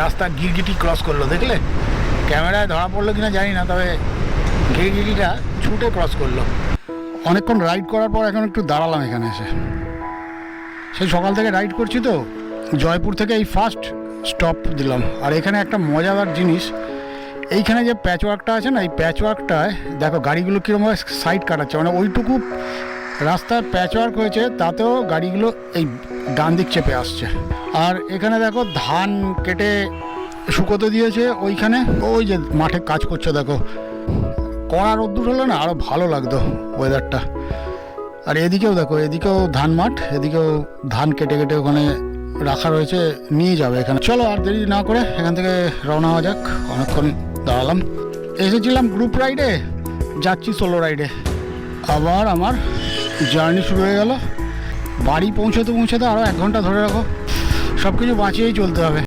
রাস্তা গিরগিটি ক্রস করলো, দেখলে? ক্যামেরায় ধরা পড়লো কিনা জানি না, তবে গিরগিটিটা ছুটে ক্রস করলো। অনেকক্ষণ রাইড করার পর এখন একটু দাঁড়ালাম এখানে এসে। সেই সকাল থেকে রাইড করছি তো, জয়পুর থেকে এই ফার্স্ট স্টপ দিলাম। আর এখানে একটা মজাদার জিনিস, এইখানে যে প্যাচওয়ার্কটা আছে না, এই প্যাচওয়ার্কটায় দেখো গাড়িগুলো কীরকমভাবে সাইড কাটাচ্ছে, মানে ওইটুকু রাস্তার প্যাচওয়ার্ক হয়েছে, তাতেও গাড়িগুলো এই ডান দিক চেপে আসছে। আর এখানে দেখো ধান কেটে শুকোতে দিয়েছে ওইখানে, ওই যে মাঠে কাজ করছে দেখো। কড়া রোদ্দুর হলে না আরও ভালো লাগতো ওয়েদারটা। আর এদিকেও দেখো, এদিকেও ধান মাঠ, এদিকেও ধান কেটে কেটে ওখানে রাখা রয়েছে, নিয়ে যাবে এখানে। চলো আর দেরি না করে এখান থেকে রওনা হওয়া যাক। অনেকক্ষণ দাঁড়ালাম, এসেছিলাম গ্রুপ রাইডে, যাচ্ছি সোলো রাইডে। আবার আমার জার্নি শুরু হয়ে গেল। বাড়ি পৌঁছতে পৌঁছতে আরও 1 ঘন্টা ধরে রাখো, সব কিছু বাঁচিয়েই চলতে হবে।